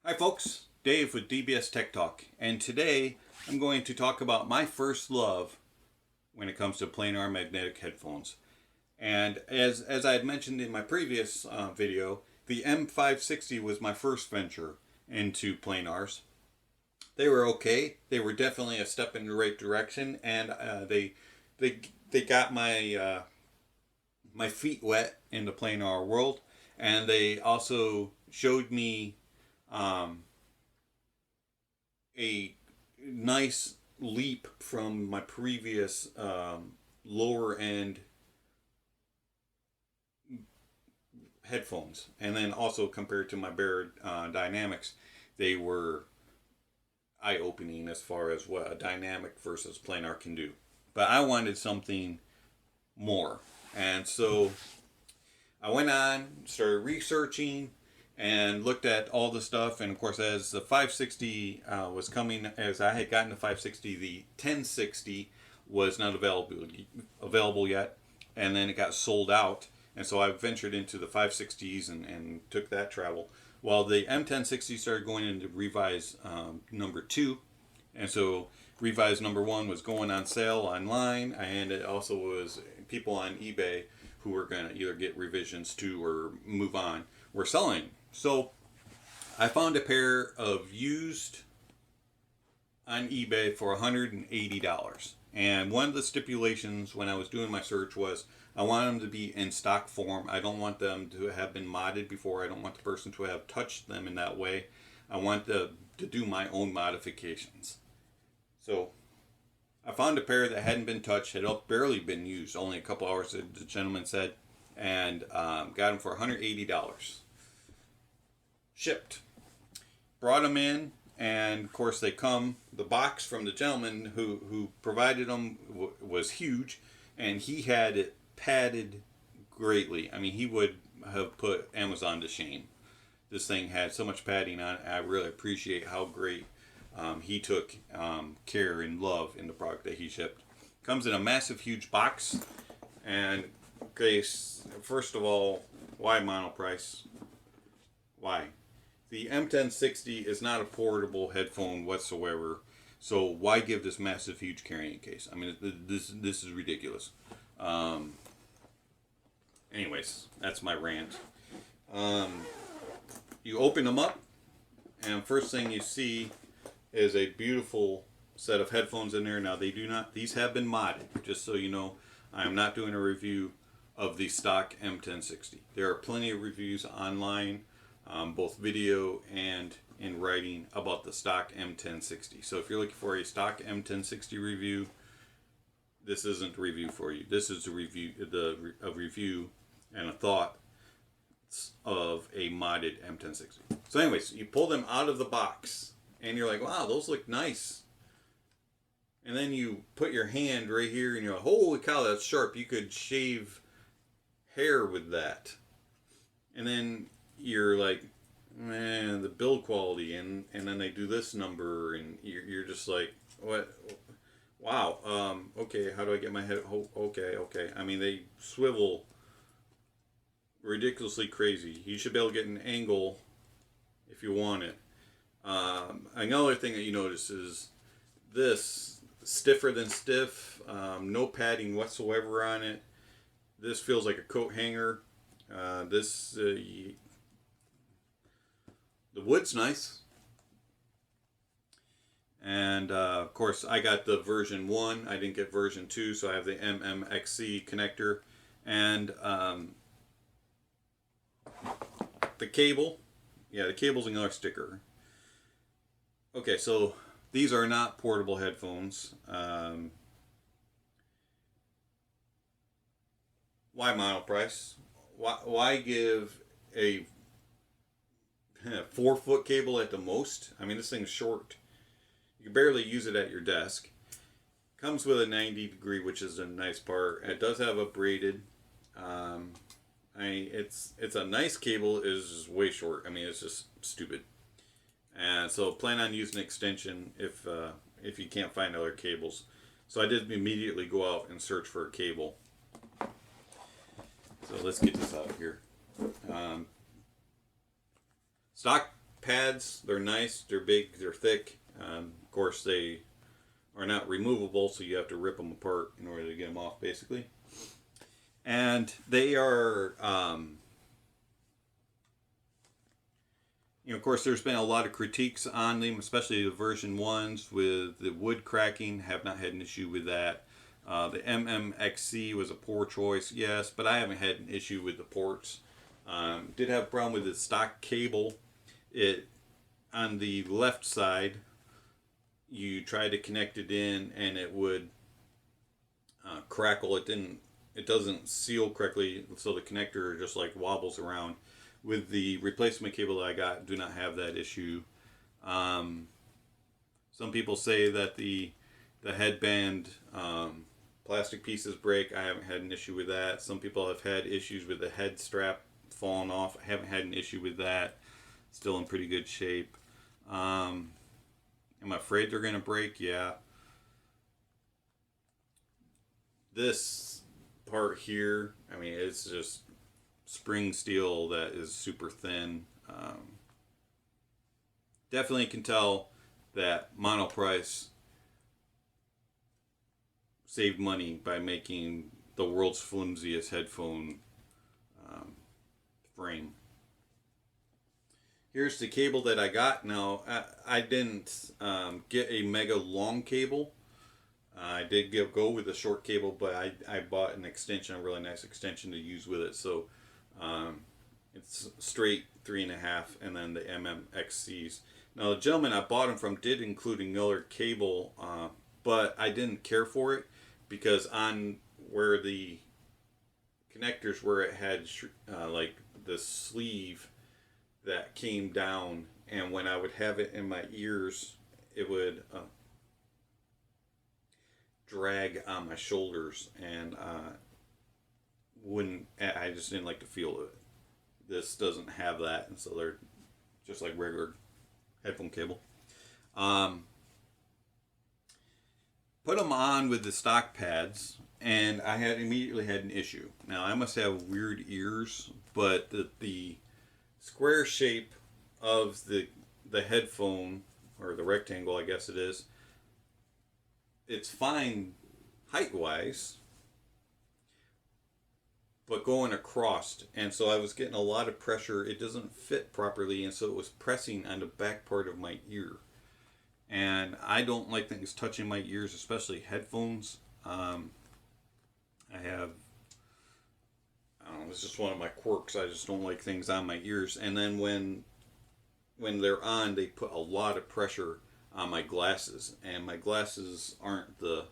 Hi folks, Dave with DBS Tech Talk, and today I'm going to talk about my first love when it comes to planar magnetic headphones. And as I had mentioned in my previous video, the M560 was my first venture into planars. They were okay. They were definitely a step in the right direction, and they got my my feet wet in the planar world, and they also showed me a nice leap from my previous lower end headphones, and then also compared to my Bear Dynamics, they were eye-opening as far as what a dynamic versus planar can do. But I wanted something more, and so I went on, started researching, and looked at all the stuff. And of course, as the 560 was coming, as I had gotten the 560, the 1060 was not available yet, and then it got sold out. And so I ventured into the 560s and took that travel. While the M1060 started going into revise number 2, and so revise number 1 was going on sale online, and it also was people on eBay who were going to either get revisions to or move on were selling. So I found a pair of used on eBay for $180. And one of the stipulations when I was doing my search was I want them to be in stock form. I don't want them to have been modded before. I don't want the person to have touched them in that way. I want to do my own modifications. So I found a pair that hadn't been touched, had barely been used, only a couple hours, the gentleman said, and got them for $180. Shipped. Brought them in, and of course they come. The box from the gentleman who provided them was huge, and he had it padded greatly. I mean, he would have put Amazon to shame. This thing had so much padding on it. I really appreciate how great he took care and love in the product that he shipped. Comes in a massive, huge box. And okay, first of all, why Monoprice? Why? The M1060 is not a portable headphone whatsoever, so why give this massive, huge carrying case? I mean, this is ridiculous. Anyways, that's my rant. You open them up, and first thing you see is a beautiful set of headphones in there. Now, these have been modded, just so you know. I am not doing a review of the stock M1060. There are plenty of reviews online, both video and in writing, about the stock M1060. So if you're looking for a stock M1060 review, this isn't a review for you. This is a review and a thought of a modded M1060. So anyways, you pull them out of the box, and you're like, wow, those look nice. And then you put your hand right here, and you're like, holy cow, that's sharp. You could shave hair with that. And then you're like, man, the build quality, and then they do this number, and you're just like, what? Wow. Okay, how do I get my head? Okay. I mean, they swivel ridiculously crazy. You should be able to get an angle if you want it. Another thing that you notice is this stiffer than stiff, no padding whatsoever on it. This feels like a coat hanger. The wood's nice. And of course, I got the version 1. I didn't get version 2, so I have the MMXC connector. And the cable. Yeah, the cable's another sticker. Okay, so these are not portable headphones. Why Monoprice? Why give a 4-foot cable at the most? I mean, this thing's short. You can barely use it at your desk. Comes with a 90-degree, which is a nice part. It does have a braided. It's a nice cable. It's just way short. I mean, it's just stupid. And so plan on using an extension if you can't find other cables. So I did immediately go out and search for a cable. So let's get this out here. Stock pads, they're nice, they're big, they're thick. Of course, they are not removable, so you have to rip them apart in order to get them off, basically. And they are, of course, there's been a lot of critiques on them, especially the version 1s with the wood cracking. Have not had an issue with that. The M1060 was a poor choice, yes, but I haven't had an issue with the ports. Did have a problem with the stock cable. It, on the left side, you tried to connect it in and it would crackle. It doesn't seal correctly, so the connector just like wobbles around. With the replacement cable that I got, do not have that issue. Some people say that the headband plastic pieces break. I haven't had an issue with that. Some people have had issues with the head strap falling off. I haven't had an issue with that. Still in pretty good shape. Am I afraid they're going to break? Yeah. This part here, I mean, it's just spring steel that is super thin. Definitely can tell that Monoprice saved money by making the world's flimsiest headphone frame. Here's the cable that I got. Now, I didn't get a mega long cable. I did go with a short cable, but I bought an extension, a really nice extension to use with it. So it's straight 3.5, and then the MMXCs. Now, the gentleman I bought them from did include another cable, but I didn't care for it because on where the connectors were, it had like the sleeve that came down, and when I would have it in my ears, it would drag on my shoulders, and I just didn't like the feel of it. This doesn't have that, and so they're just like regular headphone cable. Put them on with the stock pads, and I immediately had an issue. Now, I must have weird ears, but the square shape of the headphone, or the rectangle, I guess it is, it's fine height-wise, but going across, and so I was getting a lot of pressure. It doesn't fit properly, and so it was pressing on the back part of my ear. And I don't like things touching my ears, especially headphones. I don't know, it's just one of my quirks. I just don't like things on my ears. And then when they're on, they put a lot of pressure on my glasses. And my glasses aren't the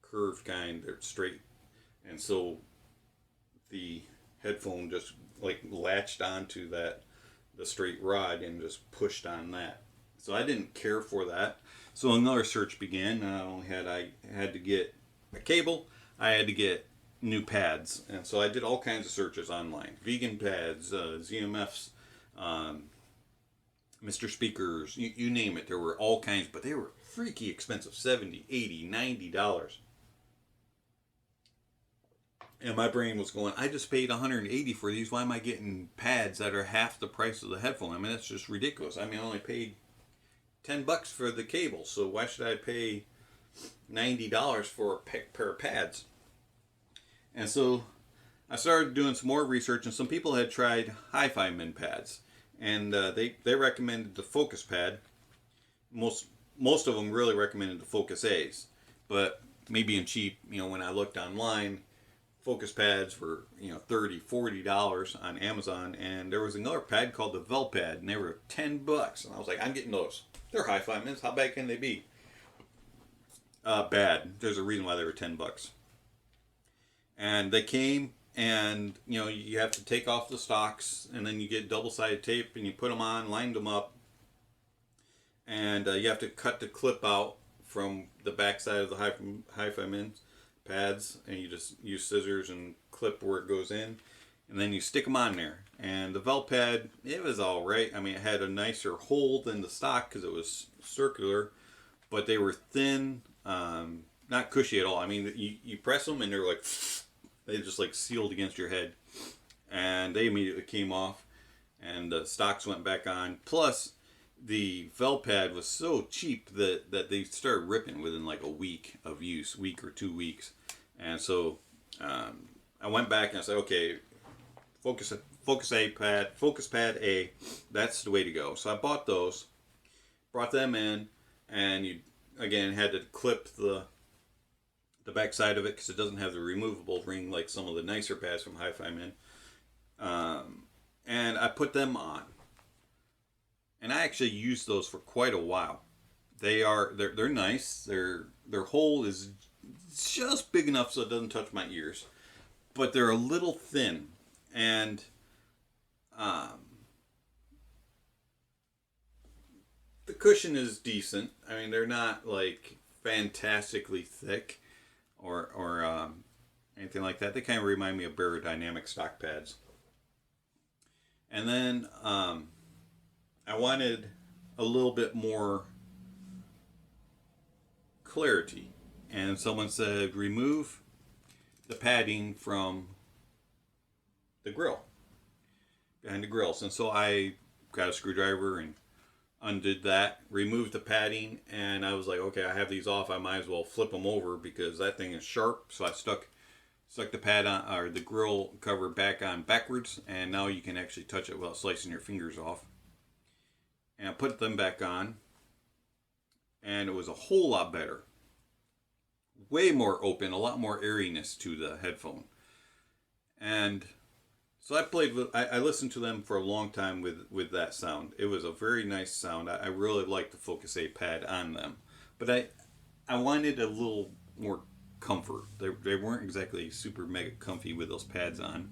curved kind, they're straight. And so the headphone just like latched onto the straight rod and just pushed on that. So I didn't care for that. So another search began. Not only I had to get a cable, I had to get new pads. And so I did all kinds of searches online. Vegan pads, ZMFs, Mr. Speakers, you name it. There were all kinds, but they were freaky expensive. $70, $80, $90. And my brain was going, I just paid $180 for these. Why am I getting pads that are half the price of the headphone? I mean, that's just ridiculous. I mean, I only paid $10 for the cable, so why should I pay $90 for a pair of pads? And so I started doing some more research, and some people had tried Hi-Fi Min pads, and they recommended the Focus pad. Most of them really recommended the Focus A's, but me being cheap, when I looked online, Focus pads were $30, $40 on Amazon, and there was another pad called the Vel pad, and they were $10, and I was like, I'm getting those. They're Hi-Fi Mins. How bad can they be? Bad. There's a reason why they were $10. And they came, and you have to take off the stocks, and then you get double-sided tape, and you put them on, line them up, and you have to cut the clip out from the back side of the Hi-Fi Mins pads, and you just use scissors and clip where it goes in, and then you stick them on there. And the Vel pad, it was all right. I mean, it had a nicer hole than the stock because it was circular, but they were thin, not cushy at all. I mean, you press them and they're like, they just like sealed against your head, and they immediately came off. and the stocks went back on. Plus, the fell pad was so cheap that they started ripping within like a week of use, week or 2 weeks. And so I went back and I said, okay, focus pad A, that's the way to go. So I bought those, brought them in, and you again had to clip the back side of it because it doesn't have the removable ring like some of the nicer pads from Hi-Fi Man. And I put them on, and I actually used those for quite a while. They're nice. Their hole is just big enough so it doesn't touch my ears, but they're a little thin, and the cushion is decent. I mean, they're not like fantastically thick or anything like that. They kind of remind me of Dynamic stock pads. And then I wanted a little bit more clarity, and someone said remove the padding from the grill, behind the grills. And so I got a screwdriver and undid that, removed the padding, and I was like, okay, I have these off, I might as well flip them over because that thing is sharp. So I stuck the pad on, or the grill cover back on backwards, and now you can actually touch it without slicing your fingers off. And I put them back on, and it was a whole lot better. Way more open, a lot more airiness to the headphone. And so I listened to them for a long time with that sound. It was a very nice sound. I really liked the Focus A pad on them. But I wanted a little more comfort. They weren't exactly super mega comfy with those pads on.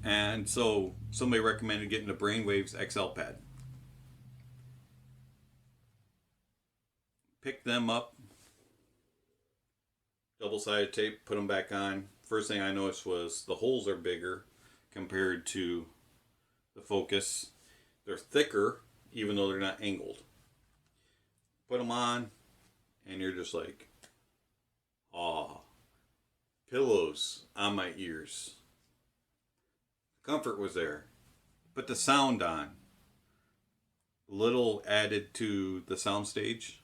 And so somebody recommended getting the Brainwaves XL pad. Picked them up, double-sided tape, put them back on. First thing I noticed was the holes are bigger compared to the Focus. They're thicker, even though they're not angled. Put them on, and you're just like, oh, pillows on my ears. Comfort was there. Put the sound on. A little added to the Soundstage.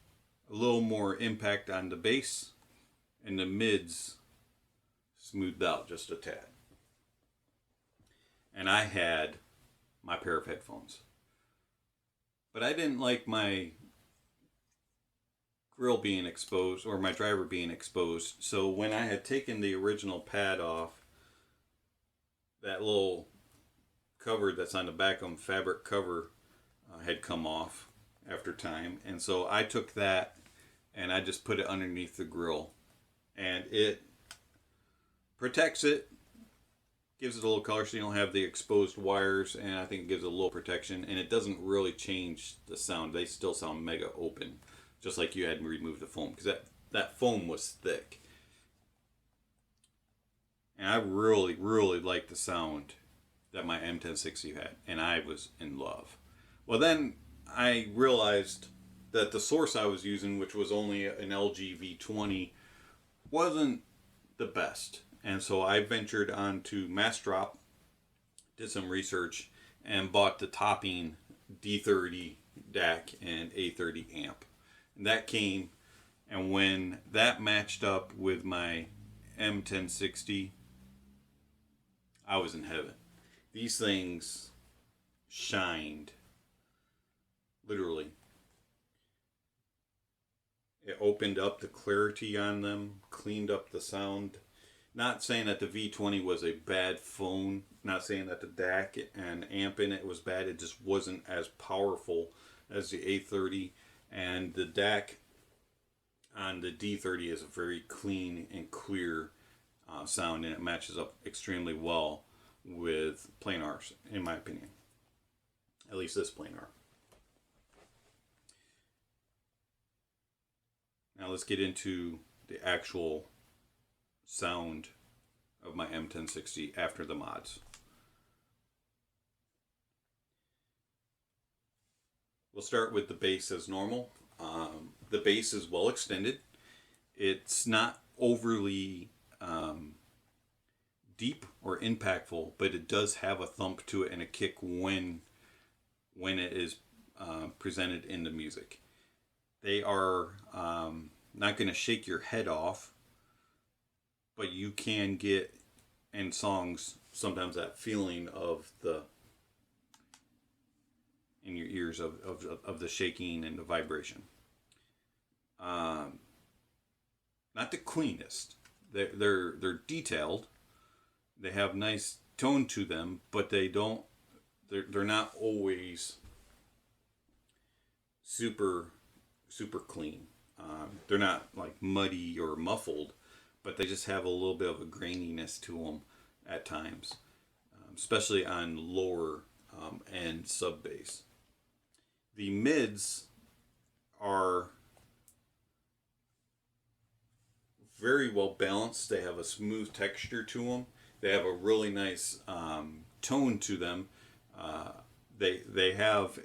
A little more impact on the bass, and the mids smoothed out just a tad. And I had my pair of headphones. But I didn't like my grill being exposed, or my driver being exposed. So when I had taken the original pad off, that little cover that's on the back of them, fabric cover, had come off after time. And so I took that and I just put it underneath the grill. And it protects it, gives it a little color so you don't have the exposed wires, and I think it gives it a little protection, and it doesn't really change the sound. They still sound mega open, just like you had removed the foam, because that foam was thick. And I really, really liked the sound that my M1060 had, and I was in love. Well, then I realized that the source I was using, which was only an LG V20, wasn't the best. And so I ventured on to Massdrop, did some research, and bought the topping D30 DAC and A30 amp. And that came, and when that matched up with my M1060, I was in heaven. These things shined, literally. It opened up the clarity on them, cleaned up the sound. Not saying that the V20 was a bad phone, not saying that the DAC and amp in it was bad, it just wasn't as powerful as the A30. And the DAC on the D30 is a very clean and clear sound, and it matches up extremely well with planars, in my opinion. At least this planar. Now let's get into the actual sound of my M1060 after the mods. We'll start with the bass as normal. The bass is well extended. It's not overly deep or impactful, but it does have a thump to it and a kick when it is presented in the music. They are not going to shake your head off, but you can get in songs sometimes that feeling of the in your ears of the shaking and the vibration. Not the cleanest. They're detailed. They have nice tone to them, but they're not always super clean. They're not like muddy or muffled, but they just have a little bit of a graininess to them at times, especially on lower end sub bass. The mids are very well balanced. They have a smooth texture to them. They have a really nice tone to them. They have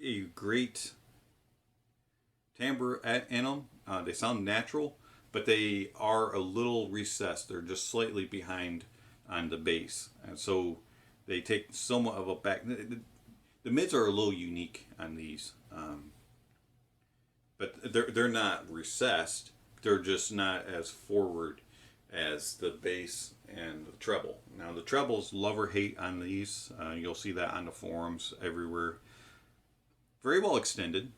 a great timbre in them. They sound natural, but they are a little recessed. They're just slightly behind on the bass, and so they take somewhat of a back. The mids are a little unique on these, but they're not recessed. They're just not as forward as the bass and the treble. Now the trebles love or hate on these. You'll see that on the forums everywhere. Very well extended.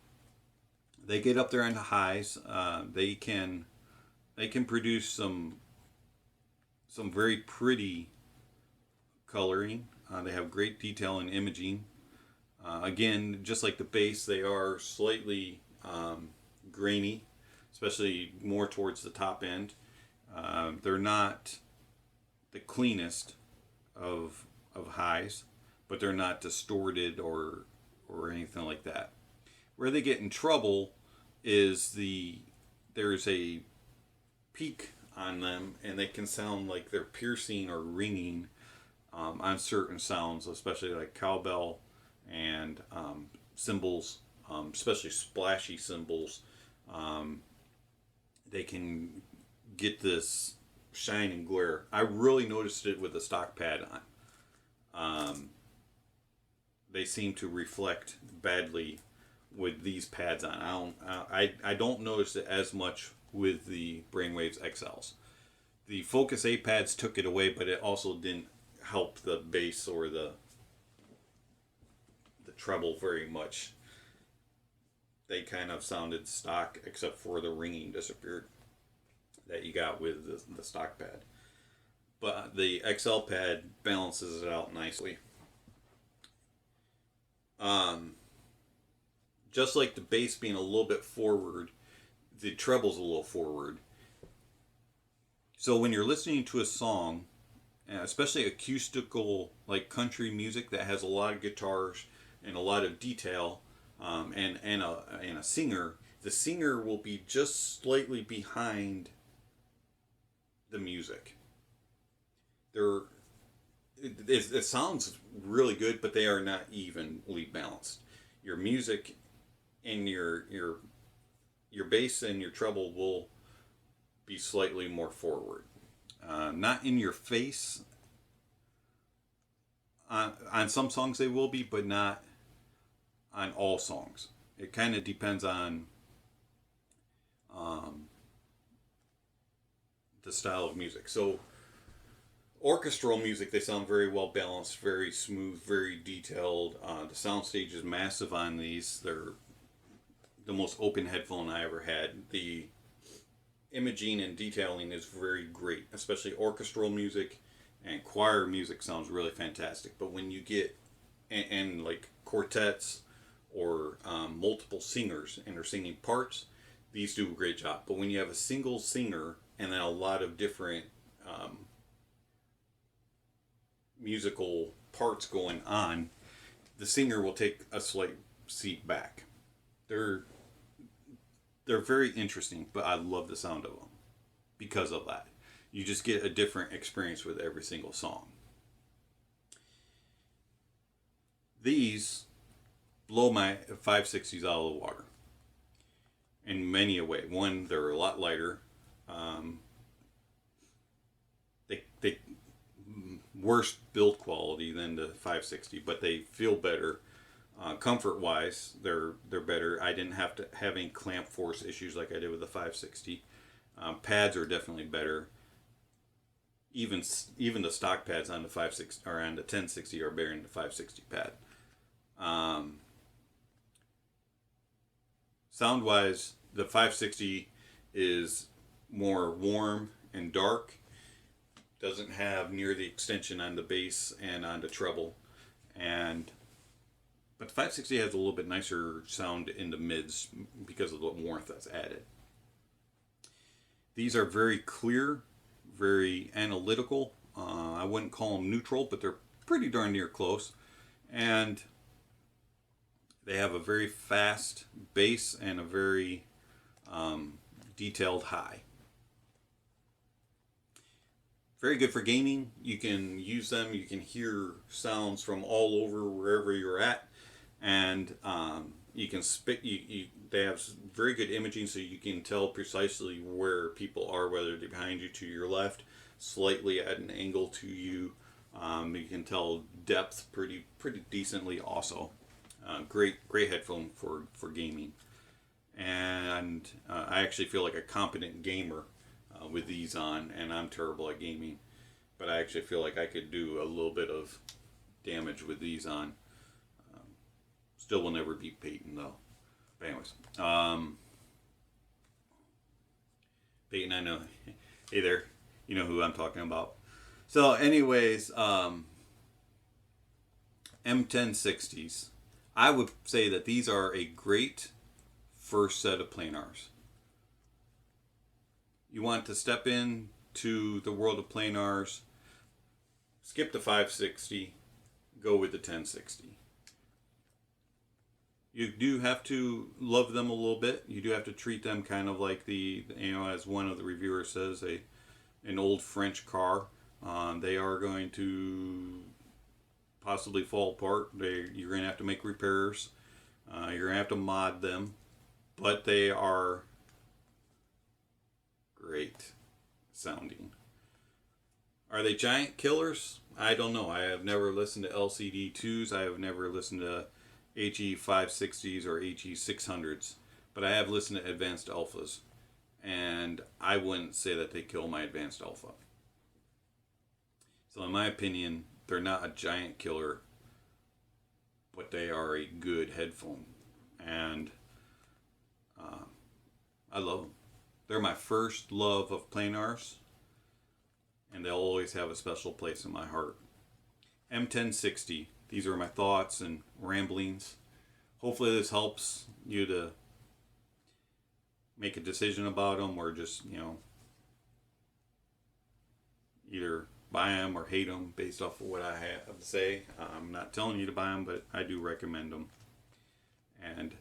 They get up there on the highs. They can produce some very pretty coloring. They have great detail and imaging. Again, just like the bass, they are slightly grainy, especially more towards the top end. They're not the cleanest of highs, but they're not distorted or anything like that. Where they get in trouble is there's a peak on them, and they can sound like they're piercing or ringing on certain sounds, especially like cowbell and cymbals, especially splashy cymbals. They can get this shine and glare. I really noticed it with the stock pad on. They seem to reflect badly with these pads on. I don't notice it as much with the Brainwaves XLs. The Focus A pads took it away, but it also didn't help the bass or the treble very much. They kind of sounded stock, except for the ringing disappeared that you got with the stock pad. But the XL pad balances it out nicely. Just like the bass being a little bit forward, the treble's a little forward. So when you're listening to a song, especially acoustical, like country music that has a lot of guitars and a lot of detail, and a singer, the singer will be just slightly behind the music. It sounds really good, but they are not evenly balanced. Your music and your bass and your treble will be slightly more forward. Not in your face. On some songs they will be, but not on all songs. It kind of depends on the style of music. So orchestral music, they sound very well balanced, very smooth, very detailed. The Soundstage is massive on these. They're the most open headphone I ever had. The imaging and detailing is very great, especially orchestral music and choir music sounds really fantastic. But when you get and like quartets or multiple singers and they're singing parts, these do a great job. But when you have a single singer and then a lot of different musical parts going on, the singer will take a slight seat back. They're very interesting, but I love the sound of them because of that. You just get a different experience with every single song. These blow my 560s out of the water in many a way. One, they're a lot lighter. worse build quality than the 560, but they feel better. Comfort wise, they're better. I didn't have to have any clamp force issues like I did with the 560. Pads are definitely better. Even the stock pads on the 560 or on the 1060 are better than the 560 pad. Sound wise, the 560 is more warm and dark. Doesn't have near the extension on the bass and on the treble, but the 560 has a little bit nicer sound in the mids because of the warmth that's added. These are very clear, very analytical. I wouldn't call them neutral, but they're pretty darn near close. And they have a very fast bass and a very detailed high. Very good for gaming. You can use them. You can hear sounds from all over wherever you're at. And you can they have very good imaging, so you can tell precisely where people are, whether they're behind you, to your left, slightly at an angle to you. You can tell depth pretty decently also. Great headphone for gaming. And I actually feel like a competent gamer with these on, and I'm terrible at gaming, but I actually feel like I could do a little bit of damage with these on. Still will never beat Peyton though. But anyways, Peyton, I know. Hey there, you know who I'm talking about. So anyways, M1060s. I would say that these are a great first set of planars. You want to step into the world of planars, skip the 560, go with the 1060. You do have to love them a little bit. You do have to treat them kind of like as one of the reviewers says, an old French car. They are going to possibly fall apart. You're going to have to make repairs. You're going to have to mod them. But they are great sounding. Are they giant killers? I don't know. I have never listened to LCD2s. I have never listened to HE560s or HE600s, but I have listened to advanced alphas, and I wouldn't say that they kill my advanced alpha. So in my opinion, they're not a giant killer, but they are a good headphone, and I love them. They're my first love of planars, and they'll always have a special place in my heart. M1060. These are my thoughts and ramblings. Hopefully this helps you to make a decision about them, or just, either buy them or hate them based off of what I have to say. I'm not telling you to buy them, but I do recommend them. And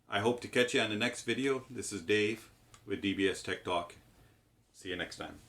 I hope to catch you on the next video. This is Dave with DBS Tech Talk. See you next time.